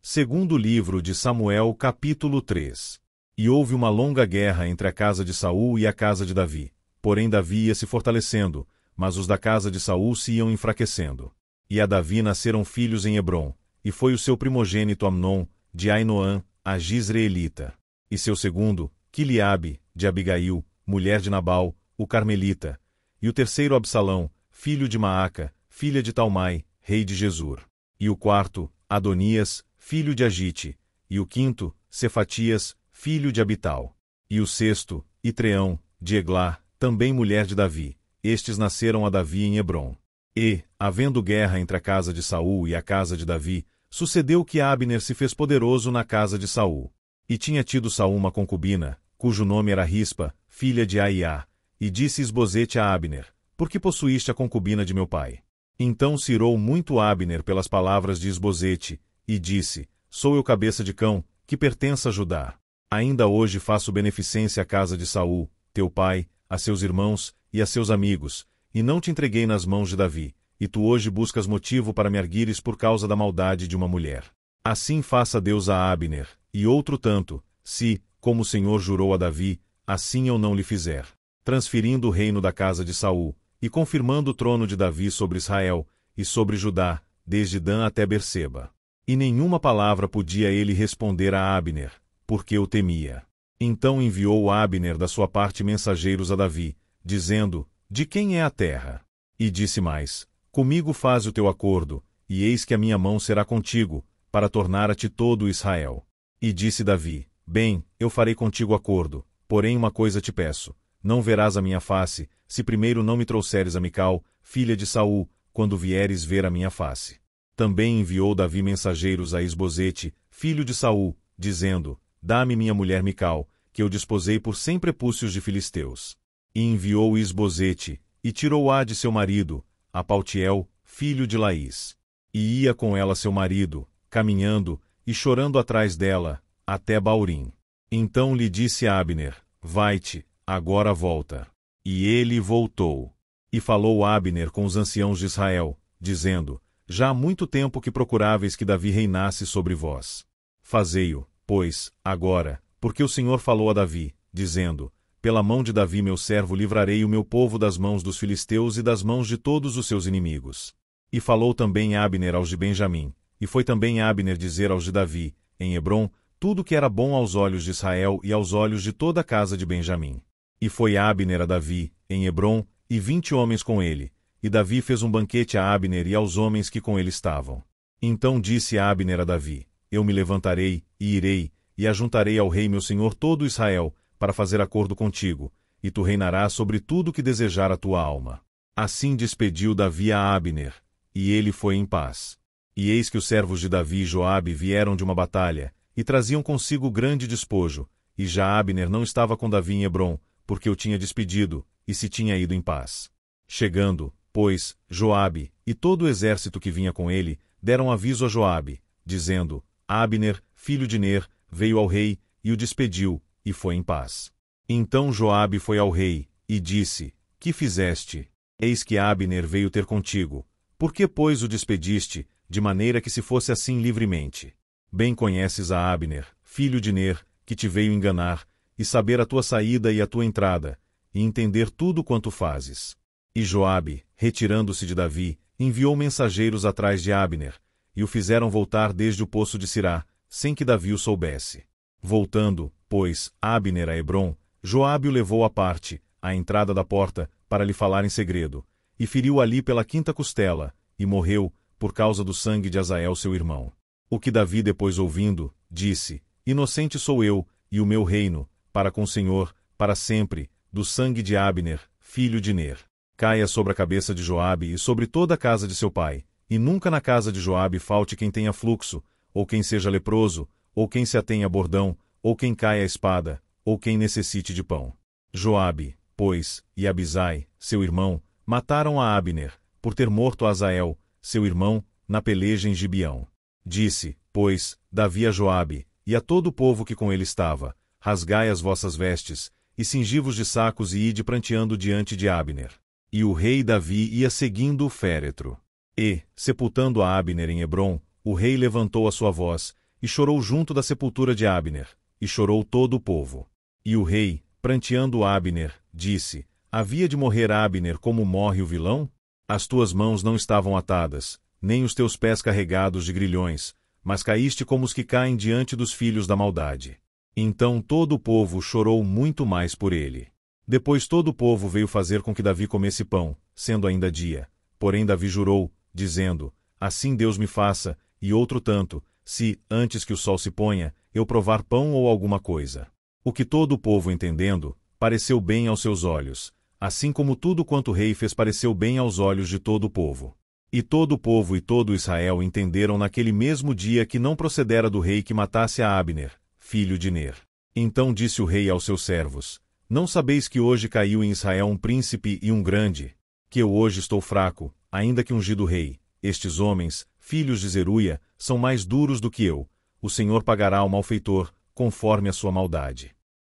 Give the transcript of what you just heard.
Segundo livro de Samuel, capítulo 3. E houve uma longa guerra entre a casa de Saul e a casa de Davi. Porém Davi ia se fortalecendo, mas os da casa de Saul se iam enfraquecendo. E a Davi nasceram filhos em Hebrom, e foi o seu primogênito Amnon, de Ainoã, a Jizreelita. E seu segundo, Quileabe, de Abigail, mulher de Nabal, o Carmelita. E o terceiro Absalão, filho de Maaca, filha de Talmai, rei de Gesur. E o quarto, Adonias, filho de Agite. E o quinto, Cefatias, filho de Abital. E o sexto, Itreão, de Eglá, também mulher de Davi. Estes nasceram a Davi em Hebrom. E, havendo guerra entre a casa de Saul e a casa de Davi, sucedeu que Abner se fez poderoso na casa de Saul. E tinha tido Saul uma concubina, cujo nome era Rispa, filha de Aiá. E disse Isbosete a Abner: Por que possuíste a concubina de meu pai? Então se irou muito Abner pelas palavras de Isbosete, e disse: Sou eu cabeça de cão, que pertence a Judá. Ainda hoje faço beneficência à casa de Saul, teu pai, a seus irmãos e a seus amigos, e não te entreguei nas mãos de Davi, e tu hoje buscas motivo para me arguires por causa da maldade de uma mulher. Assim faça Deus a Abner, e outro tanto, se, como o Senhor jurou a Davi, assim eu não lhe fizer, transferindo o reino da casa de Saul, e confirmando o trono de Davi sobre Israel, e sobre Judá, desde Dan até Berseba. E nenhuma palavra podia ele responder a Abner, porque o temia. Então enviou Abner da sua parte mensageiros a Davi, dizendo: De quem é a terra? E disse mais: Comigo faz o teu acordo, e eis que a minha mão será contigo, para tornar a ti todo Israel. E disse Davi: Bem, eu farei contigo acordo, porém uma coisa te peço: não verás a minha face, se primeiro não me trouxeres a Mical, filha de Saul, quando vieres ver a minha face. Também enviou Davi mensageiros a Isbosete, filho de Saul, dizendo: Dá-me minha mulher Mical, que eu desposei por 100 prepúcios de filisteus. E enviou Isbosete, e tirou-a de seu marido, a Paltiel, filho de Laís. E ia com ela seu marido, caminhando, e chorando atrás dela, até Baurim. Então lhe disse Abner: Vai-te, agora volta. E ele voltou. E falou Abner com os anciãos de Israel, dizendo: Já há muito tempo que procuráveis que Davi reinasse sobre vós. Fazei-o, pois, agora, porque o Senhor falou a Davi, dizendo: Pela mão de Davi meu servo livrarei o meu povo das mãos dos filisteus e das mãos de todos os seus inimigos. E falou também Abner aos de Benjamim, e foi também Abner dizer aos de Davi, em Hebrom, tudo que era bom aos olhos de Israel e aos olhos de toda a casa de Benjamim. E foi Abner a Davi, em Hebrom, e 20 homens com ele, e Davi fez um banquete a Abner e aos homens que com ele estavam. Então disse Abner a Davi: Eu me levantarei, e irei, e ajuntarei ao rei meu senhor todo Israel, para fazer acordo contigo, e tu reinarás sobre tudo que desejar a tua alma. Assim despediu Davi a Abner, e ele foi em paz. E eis que os servos de Davi e Joabe vieram de uma batalha, e traziam consigo grande despojo, e já Abner não estava com Davi em Hebrom, porque o tinha despedido, e se tinha ido em paz. Chegando, pois, Joabe, e todo o exército que vinha com ele, deram aviso a Joabe, dizendo: Abner, filho de Ner, veio ao rei, e o despediu, e foi em paz. Então Joabe foi ao rei, e disse: Que fizeste? Eis que Abner veio ter contigo. Por que, pois, o despediste, de maneira que se fosse assim livremente? Bem conheces a Abner, filho de Ner, que te veio enganar, e saber a tua saída e a tua entrada, e entender tudo quanto fazes. E Joabe, retirando-se de Davi, enviou mensageiros atrás de Abner, e o fizeram voltar desde o poço de Sirá, sem que Davi o soubesse. Voltando, pois, Abner a Hebrom, Joabe o levou à parte, à entrada da porta, para lhe falar em segredo, e feriu ali pela 5ª costela, e morreu, por causa do sangue de Azael seu irmão. O que Davi depois ouvindo, disse: Inocente sou eu, e o meu reino, para com o Senhor, para sempre, do sangue de Abner, filho de Ner. Caia sobre a cabeça de Joabe e sobre toda a casa de seu pai, e nunca na casa de Joabe falte quem tenha fluxo, ou quem seja leproso, ou quem se atenha a bordão, ou quem caia a espada, ou quem necessite de pão. Joabe, pois, e Abisai, seu irmão, mataram a Abner, por ter morto a Azael, seu irmão, na peleja em Gibeão. Disse, pois, Davi a Joabe, e a todo o povo que com ele estava: Rasgai as vossas vestes, e cingi-vos de sacos e ide pranteando diante de Abner. E o rei Davi ia seguindo o féretro. E, sepultando a Abner em Hebrom, o rei levantou a sua voz, e chorou junto da sepultura de Abner, e chorou todo o povo. E o rei, pranteando Abner, disse: Havia de morrer Abner como morre o vilão? As tuas mãos não estavam atadas, nem os teus pés carregados de grilhões, mas caíste como os que caem diante dos filhos da maldade. Então todo o povo chorou muito mais por ele. Depois todo o povo veio fazer com que Davi comesse pão, sendo ainda dia. Porém Davi jurou, dizendo: Assim Deus me faça, e outro tanto, se, antes que o sol se ponha, eu provar pão ou alguma coisa. O que todo o povo entendendo, pareceu bem aos seus olhos, assim como tudo quanto o rei fez pareceu bem aos olhos de todo o povo. E todo o povo e todo Israel entenderam naquele mesmo dia que não procedera do rei que matasse a Abner, filho de Ner. Então disse o rei aos seus servos: Não sabeis que hoje caiu em Israel um príncipe e um grande? Que eu hoje estou fraco, ainda que ungido rei. Estes homens, filhos de Zeruia, são mais duros do que eu. O Senhor pagará ao malfeitor, conforme a sua maldade.